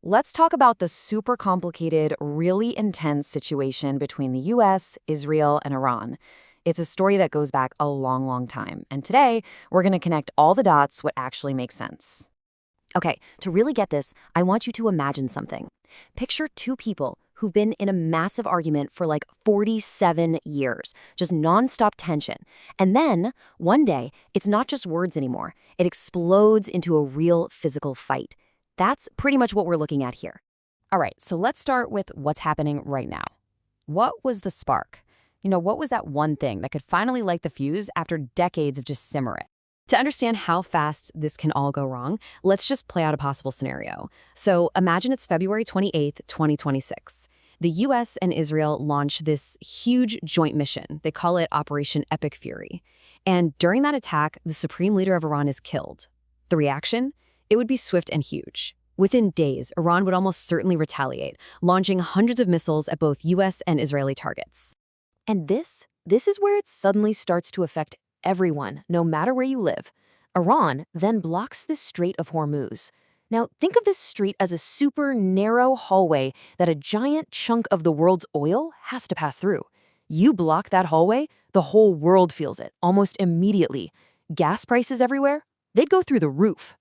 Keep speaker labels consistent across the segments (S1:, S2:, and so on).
S1: let's talk about the super complicated, really intense situation between the US, Israel, and Iran. It's a story that goes back a long, long time. And today, we're going to connect all the dots, what actually makes sense. Okay, to really get this, I want you to imagine something. Picture two people who've been in a massive argument for like 47 years, just nonstop tension. And then, one day, it's not just words anymore. It explodes into a real physical fight. That's pretty much what we're looking at here. All right, so let's start with what's happening right now. What was the spark? What was that one thing that could finally light the fuse after decades of just simmering? To understand how fast this can all go wrong, let's just play out a possible scenario. So imagine it's February 28th, 2026. The US and Israel launch this huge joint mission. They call it Operation Epic Fury. And during that attack, the supreme leader of Iran is killed. The reaction? It would be swift and huge. Within days, Iran would almost certainly retaliate, launching hundreds of missiles at both US and Israeli targets. And this is where it suddenly starts to affect everyone, no matter where you live. Iran then blocks the Strait of Hormuz. Now, think of this strait as a super narrow hallway that a giant chunk of the world's oil has to pass through. You block that hallway, the whole world feels it, almost immediately. Gas prices everywhere, they'd go through the roof.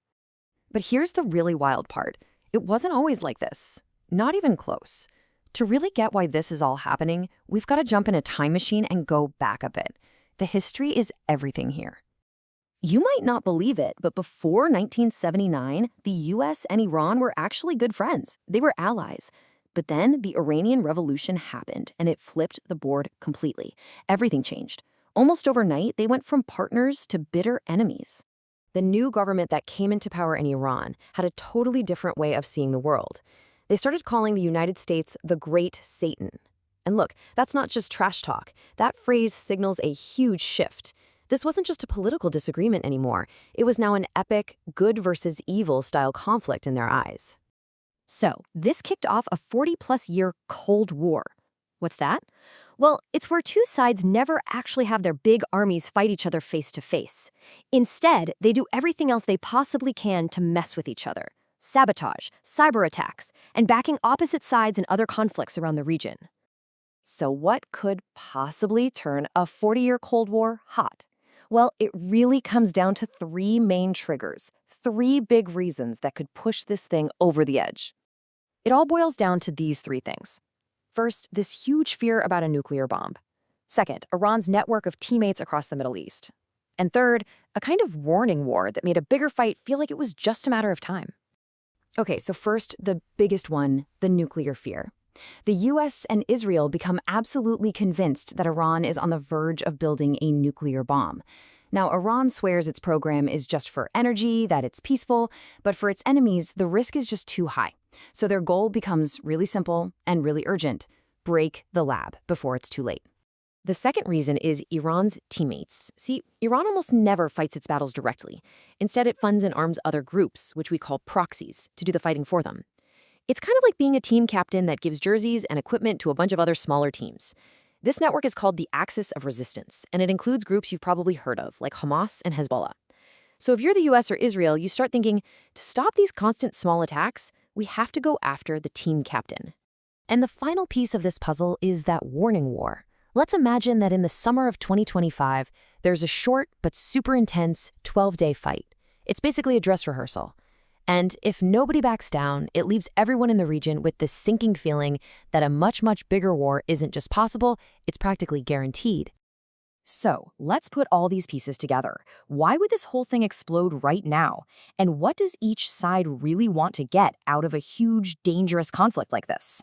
S1: But here's the really wild part. It wasn't always like this. Not even close. To really get why this is all happening, we've got to jump in a time machine and go back a bit. The history is everything here. You might not believe it, but before 1979, the US and Iran were actually good friends. They were allies. But then the Iranian Revolution happened, and it flipped the board completely. Everything changed. Almost overnight, they went from partners to bitter enemies. The new government that came into power in Iran had a totally different way of seeing the world. They started calling the United States the Great Satan. And look, that's not just trash talk. That phrase signals a huge shift. This wasn't just a political disagreement anymore. It was now an epic good versus evil style conflict in their eyes. So, this kicked off a 40-plus year Cold War. What's that? Well, it's where two sides never actually have their big armies fight each other face to face. Instead, they do everything else they possibly can to mess with each other. Sabotage, cyber attacks, and backing opposite sides in other conflicts around the region. So what could possibly turn a 40-year Cold War hot? Well, it really comes down to three main triggers, three big reasons that could push this thing over the edge. It all boils down to these three things. First, this huge fear about a nuclear bomb. Second, Iran's network of teammates across the Middle East. And third, a kind of warning war that made a bigger fight feel like it was just a matter of time. Okay, so first, the biggest one, the nuclear fear. The US and Israel become absolutely convinced that Iran is on the verge of building a nuclear bomb. Now, Iran swears its program is just for energy, that it's peaceful, but for its enemies, the risk is just too high. So their goal becomes really simple and really urgent: break the lab before it's too late. The second reason is Iran's teammates. See, Iran almost never fights its battles directly. Instead, it funds and arms other groups, which we call proxies, to do the fighting for them. It's kind of like being a team captain that gives jerseys and equipment to a bunch of other smaller teams. This network is called the Axis of Resistance, and it includes groups you've probably heard of, like Hamas and Hezbollah. So if you're the US or Israel, you start thinking, to stop these constant small attacks, we have to go after the team captain. And the final piece of this puzzle is that warning war. Let's imagine that in the summer of 2025, there's a short but super intense 12-day fight. It's basically a dress rehearsal. And if nobody backs down, it leaves everyone in the region with this sinking feeling that a much, much bigger war isn't just possible, it's practically guaranteed. So, let's put all these pieces together. Why would this whole thing explode right now? And what does each side really want to get out of a huge, dangerous conflict like this?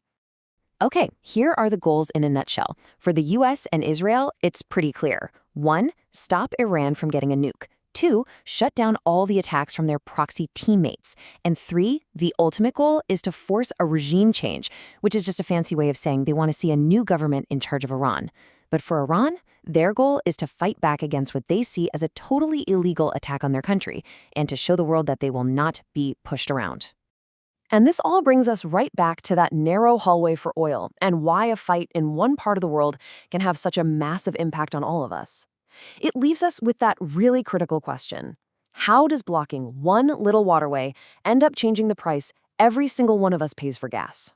S1: Okay, here are the goals in a nutshell. For the US and Israel, it's pretty clear. 1, stop Iran from getting a nuke. 2, shut down all the attacks from their proxy teammates. And 3, the ultimate goal is to force a regime change, which is just a fancy way of saying they want to see a new government in charge of Iran. But for Iran, their goal is to fight back against what they see as a totally illegal attack on their country, and to show the world that they will not be pushed around. And this all brings us right back to that narrow hallway for oil and why a fight in one part of the world can have such a massive impact on all of us. It leaves us with that really critical question. How does blocking one little waterway end up changing the price every single one of us pays for gas.